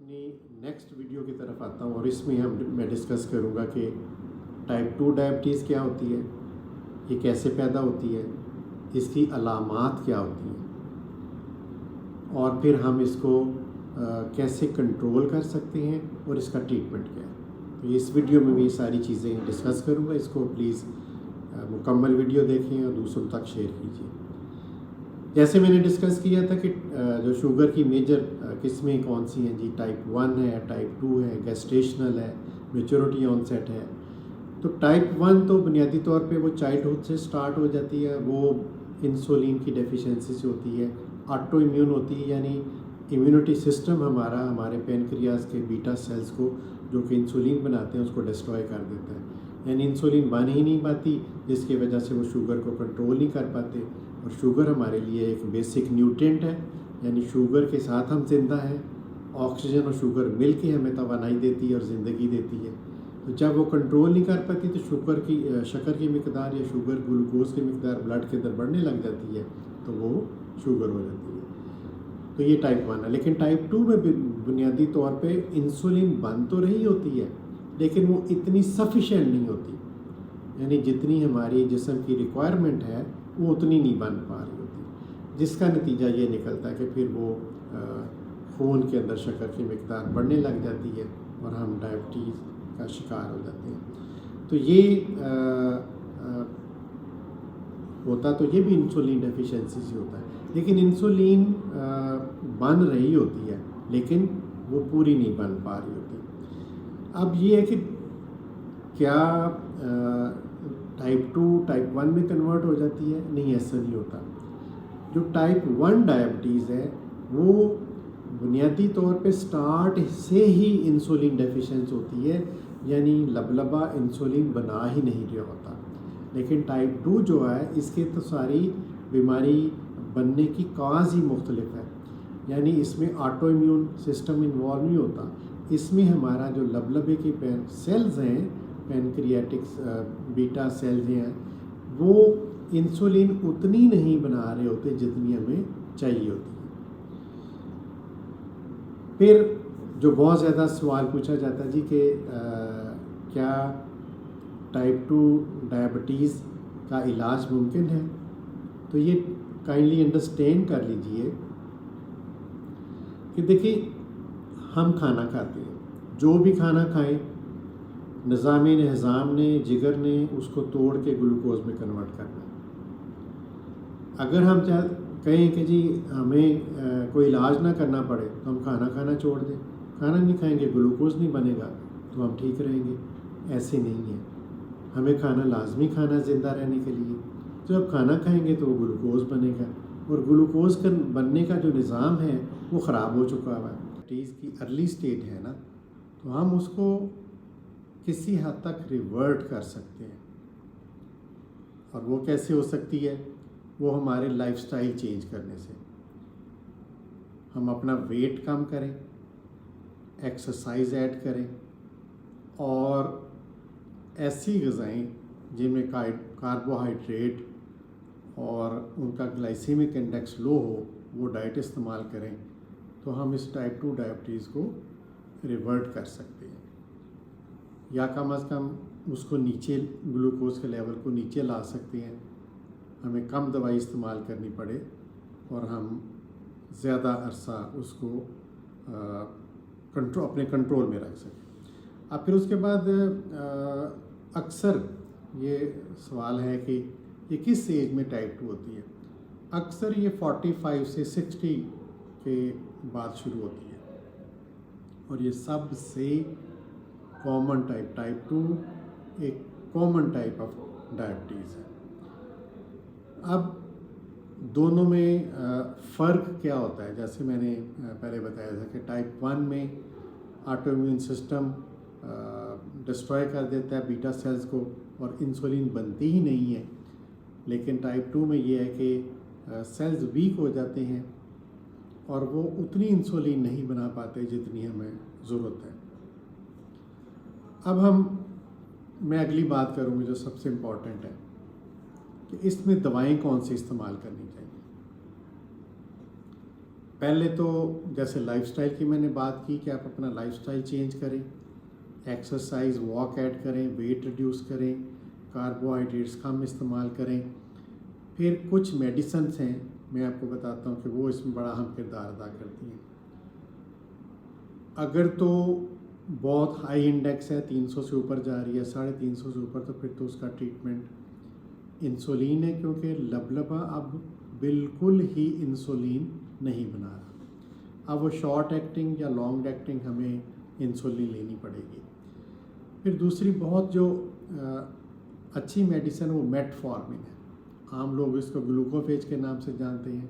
अपनी next video की तरफ आता हूँ और इसमें मैं डिस्कस करूँगा कि टाइप 2 डायबिटीज़ क्या होती है, ये कैसे पैदा होती है, इसकी अलामात क्या होती हैं और फिर हम इसको कैसे कंट्रोल कर सकते हैं और इसका ट्रीटमेंट क्या है। तो इस वीडियो में मैं ये सारी चीज़ें डिस्कस करूँगा। इसको प्लीज़ मुकम्मल वीडियो देखें और दूसरों तक शेयर कीजिए। जैसे मैंने डिस्कस किया था कि जो शुगर की मेजर किस्में कौन सी हैं जी, टाइप 1 है, टाइप 2 है, गेस्टेशनल है, मैच्योरिटी ऑनसेट है। तो टाइप 1 तो बुनियादी तौर पे वो चाइल्डहुड से स्टार्ट हो जाती है, वो इंसुलिन की डेफिशिएंसी से होती है, ऑटो इम्यून होती है, यानी इम्यूनिटी सिस्टम हमारा हमारे पेनक्रियाज के बीटा सेल्स को जो कि इंसुलिन बनाते हैं उसको डिस्ट्रॉय कर देता है, यानी इंसुलिन बन ही नहीं पाती, जिसकी वजह से वो शुगर को कंट्रोल नहीं कर पाते। और शुगर हमारे लिए एक बेसिक न्यूट्रिएंट है, यानी शुगर के साथ हम जिंदा हैं। ऑक्सीजन और शुगर मिल के हमें तवानाई देती है और ज़िंदगी देती है। तो जब वो कंट्रोल नहीं कर पाती तो शक्कर की मिकदार या शुगर ग्लूकोज की मिकदार ब्लड के अंदर बढ़ने लग जाती है, तो वो शुगर हो जाती है। तो ये टाइप 1 है। लेकिन टाइप 2 में बुनियादी तौर पे इंसुलिन बन तो रही होती है, लेकिन वो इतनी सफिशेंट नहीं होती, यानी जितनी हमारी जिस्म की रिक्वायरमेंट है वो उतनी नहीं बन पा रही होती, जिसका नतीजा ये निकलता है कि फिर वो खून के अंदर शक्कर की मिकदार बढ़ने लग जाती है और हम डायबिटीज़ का शिकार हो जाते हैं। तो ये होता तो ये भी इंसुलिन डेफिशिएंसी से होता है, लेकिन इंसुलिन बन रही होती है लेकिन वो पूरी नहीं बन पा रही होती। अब ये है कि क्या टाइप 2 टाइप 1 में कन्वर्ट हो जाती है? नहीं, ऐसा नहीं होता। जो टाइप 1 डायबिटीज़ है वो बुनियादी तौर पे स्टार्ट से ही इंसुलिन डेफिशिएंसी होती है, यानी लबलबा इंसुलिन बना ही नहीं रहा होता। लेकिन टाइप 2 जो है इसके तो सारी बीमारी बनने की काज ही मुख्तलिफ है, यानी इसमें ऑटो इम्यून सिस्टम इन्वॉल्व नहीं होता। इसमें हमारा जो लबलबे के सेल्स हैं, पेनक्रियाटिक्स बीटा सेल्स हैं, वो इंसुलिन उतनी नहीं बना रहे होते जितनी हमें चाहिए होती है। फिर जो बहुत ज़्यादा सवाल पूछा जाता है जी कि क्या टाइप 2 डायबिटीज़ का इलाज मुमकिन है? तो ये काइंडली अंडरस्टैंड कर लीजिए कि देखिए, हम खाना खाते हैं, जो भी खाना खाएं निज़ाम निज़ाम ने, जिगर ने उसको तोड़ के ग्लूकोज में कन्वर्ट करना है। अगर हम कहें कि जी हमें कोई इलाज ना करना पड़े तो हम खाना खाना छोड़ दें, खाना नहीं खाएंगे ग्लूकोज नहीं बनेगा तो हम ठीक रहेंगे, ऐसे नहीं है। हमें खाना लाजमी खाना ज़िंदा रहने के लिए। जब खाना खाएंगे तो वो ग्लूकोज बनेगा, और ग्लूकोज का बनने का जो निज़ाम है वो ख़राब हो चुका हुआ है। डायबिटीज़ की अर्ली स्टेज है ना, तो हम उसको किसी हद तक रिवर्ट कर सकते हैं। और वो कैसे हो सकती है? वो हमारे लाइफस्टाइल चेंज करने से। हम अपना वेट कम करें, एक्सरसाइज ऐड करें, और ऐसी ग़िज़ाएँ जिनमें कार्बोहाइड्रेट और उनका ग्लाइसेमिक इंडेक्स लो हो वो डाइट इस्तेमाल करें, तो हम इस टाइप 2 डायबिटीज़ को रिवर्ट कर सकते हैं, या कम अज़ कम उसको नीचे, ग्लूकोज के लेवल को नीचे ला सकते हैं। हमें कम दवाई इस्तेमाल करनी पड़े और हम ज़्यादा अरसा उसको अपने कंट्रोल में रख सकें। अब फिर उसके बाद अक्सर ये सवाल है कि ये किस एज में टाइप 2 होती है? अक्सर ये 45 से 60 के बाद शुरू होती है, और ये सबसे कॉमन टाइप 2 एक कॉमन टाइप ऑफ डायबिटीज़ है। अब दोनों में फ़र्क क्या होता है? जैसे मैंने पहले बताया था कि टाइप 1 में ऑटो इम्यून सिस्टम डिस्ट्रॉय कर देता है बीटा सेल्स को और इंसुलिन बनती ही नहीं है। लेकिन टाइप 2 में ये है कि सेल्स वीक हो जाते हैं और वो उतनी इंसुलिन नहीं बना पाते जितनी हमें ज़रूरत है। अब मैं अगली बात करूँगी जो सबसे इम्पॉर्टेंट है कि इसमें दवाएं कौन सी इस्तेमाल करनी चाहिए। पहले तो जैसे लाइफस्टाइल की मैंने बात की कि आप अपना लाइफस्टाइल चेंज करें, एक्सरसाइज वॉक ऐड करें, वेट रिड्यूस करें, कार्बोहाइड्रेट्स कम इस्तेमाल करें। फिर कुछ मेडिसिन्स हैं, मैं आपको बताता हूँ कि वो इसमें बड़ा अहम किरदार अदा करती हैं। अगर तो बहुत हाई इंडेक्स है, 300 से ऊपर जा रही है, 350 से ऊपर, तो फिर तो उसका ट्रीटमेंट इंसुलिन है, क्योंकि लबलबा अब बिल्कुल ही इंसुलिन नहीं बना रहा। अब वो शॉर्ट एक्टिंग या लॉन्ग एक्टिंग हमें इंसुलिन लेनी पड़ेगी। फिर दूसरी बहुत जो अच्छी मेडिसिन वो मेटफॉर्मिन है, आम लोग इसको ग्लूकोफेज के नाम से जानते हैं।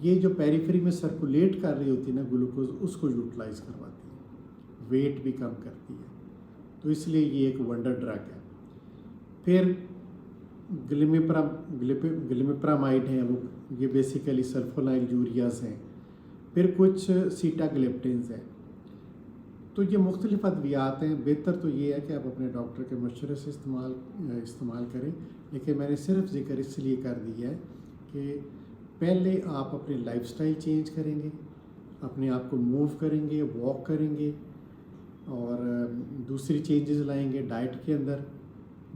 ये जो पेरिफेरी में सर्कुलेट कर रही होती है ना ग्लूकोज, उसको यूटिलाइज करवाती है, वेट भी कम करती है, तो इसलिए ये एक वंडर ड्रग है। फिर ग्लिमिप्रामाइड हैं, वो ये बेसिकली सल्फोनाइल यूरियाज हैं। फिर कुछ सीटाग्लिप्टिन्स हैं। तो ये मुख्तलिफ अद्वियात हैं। बेहतर तो ये है कि आप अपने डॉक्टर के मशवरे से इस्तेमाल करें, लेकिन मैंने सिर्फ जिक्र इसलिए कर दिया है कि पहले आप अपनी लाइफस्टाइल चेंज करेंगे, अपने आप को मूव करेंगे, वॉक करेंगे, और दूसरी चेंजेस लाएंगे डाइट के अंदर,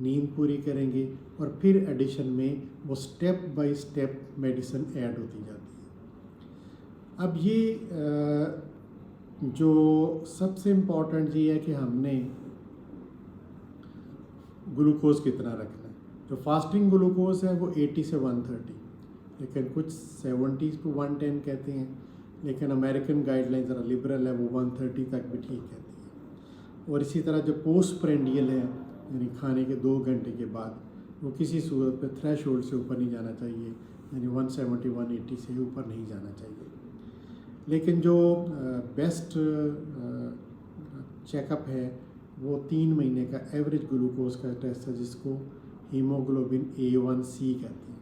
नींद पूरी करेंगे, और फिर एडिशन में वो step by step medicine add होती जाती है। अब ये जो सबसे इम्पॉर्टेंट ये है कि हमने ग्लूकोज कितना रखना है। जो फास्टिंग ग्लूकोज है वो 80 से 130, लेकिन कुछ 70 to 110 कहते हैं, लेकिन अमेरिकन गाइडलाइन ज़रा लिबरल है, वो 130 तक भी ठीक कहती है। और इसी तरह जो पोस्ट प्रेंडियल है, यानी खाने के 2 घंटे के बाद, वो किसी सूरत पे थ्रेश होल्ड से ऊपर नहीं जाना चाहिए, यानी 170 180 से ऊपर नहीं जाना चाहिए। लेकिन जो बेस्ट चेकअप है वो 3 महीने का एवरेज ग्लूकोज का टेस्ट है, जिसको हीमोग्लोबिन A1C कहते हैं,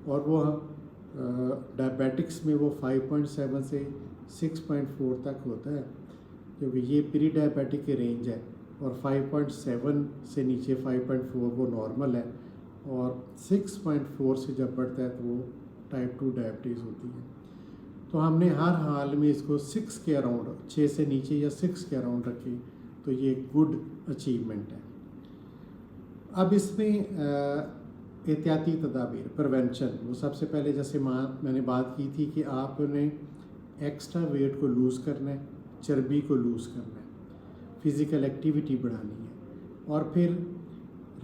और वो डायबिटिक्स में वो 5.7 से 6.4 तक होता है, क्योंकि ये प्री डायबिटिक की रेंज है, और 5.7 से नीचे 5.4 वो नॉर्मल है, और 6.4 से जब बढ़ता है तो वो टाइप 2 डायबिटीज़ होती है। तो हमने हर हाल में इसको 6 के अराउंड, 6 से नीचे या 6 के अराउंड रखें, तो ये गुड अचीवमेंट है। अब इसमें एहतियाती तदाबीर, प्रिवेंशन, वो सबसे पहले जैसे मैंने बात की थी कि आपने एक्स्ट्रा वेट को लूज़ करना है, चर्बी को लूज़ करना है, फिज़िकल एक्टिविटी बढ़ानी है, और फिर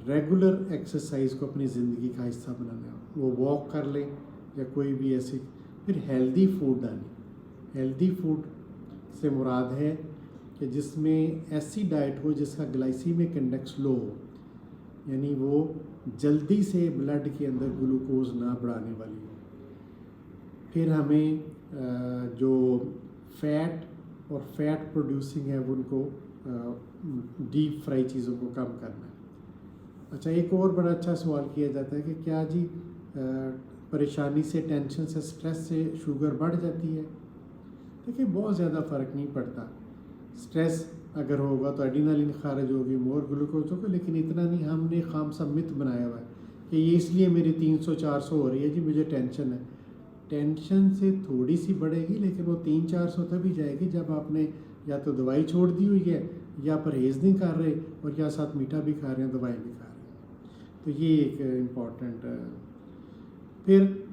रेगुलर एक्सरसाइज को अपनी ज़िंदगी का हिस्सा बनाना है। वो वॉक कर लें या कोई भी ऐसी। फिर हेल्दी फूड डालें। हेल्दी फूड से मुराद है कि जिसमें ऐसी डाइट हो जिसका ग्लाइसीमिक इंडेक्स लो हो, यानी वो जल्दी से ब्लड के अंदर ग्लूकोज ना बढ़ाने वाली हो। फिर हमें जो फैट और फैट प्रोड्यूसिंग है उनको डीप फ्राई चीज़ों को कम करना है। अच्छा, एक और बड़ा अच्छा सवाल किया जाता है कि क्या जी परेशानी से, टेंशन से, स्ट्रेस से शुगर बढ़ जाती है? देखिए, बहुत ज़्यादा फ़र्क नहीं पड़ता। स्ट्रेस अगर होगा तो एड्रेनलिन खारिज होगी, मोर ग्लूकोज होगा, लेकिन इतना नहीं। हमने खामसा मिथ बनाया हुआ है कि ये इसलिए मेरी 300-400 हो रही है जी, मुझे टेंशन है। टेंशन से थोड़ी सी बढ़ेगी, लेकिन वो 300-400 तभी जाएगी जब आपने या तो दवाई छोड़ दी हुई है, या परहेज़ नहीं कर रहे, और या साथ मीठा भी खा रहे हैं, दवाई भी खा रहे हैं। तो ये एक इम्पॉर्टेंट। फिर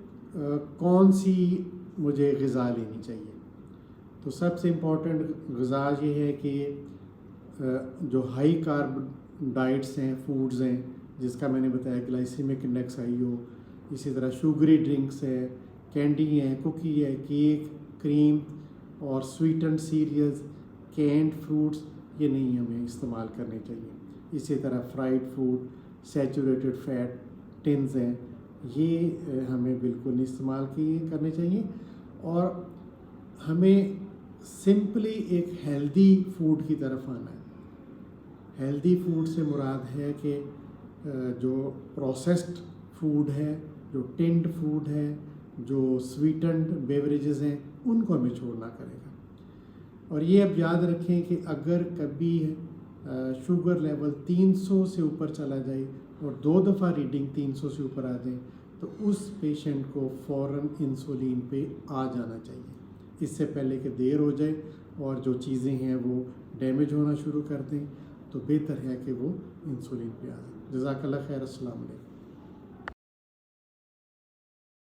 कौन सी मुझे ग़िज़ा लेनी चाहिए? तो सबसे इम्पॉर्टेंट ग़िज़ा ये है कि जो हाई कार्ब डाइट्स हैं, फूड्स हैं, जिसका मैंने बताया ग्लाइसीमिक इंडेक्स हाई हो, इसी तरह शुगरी ड्रिंक्स है, कैंडी है, कुकी है, केक, क्रीम और स्वीटेंड सीरियल्स, कैंड फ्रूट्स, ये नहीं हमें इस्तेमाल करने चाहिए। इसी तरह fried food, saturated fat, tins हैं, ये हमें बिल्कुल नहीं इस्तेमाल करने चाहिए। और हमें सिंपली एक हेल्दी फूड की तरफ आना है। हेल्दी फूड से मुराद है कि जो प्रोसेस्ड फूड है, जो टिन्ड फूड है, जो स्वीटेंड बेवरेजेस हैं, उनको हमें छोड़ना करेगा। और ये अब याद रखें कि अगर कभी शुगर लेवल 300 से ऊपर चला जाए और 2 दफ़ा रीडिंग 300 से ऊपर आ जाए, तो उस पेशेंट को फ़ौरन इंसुलिन पे आ जाना चाहिए, इससे पहले कि देर हो जाए और जो चीज़ें हैं वो डैमेज होना शुरू कर दें। तो बेहतर है कि वो इंसुलिन पे आ जाए। जज़ाकल्लाह खैर। अस्सलाम वालेकुम।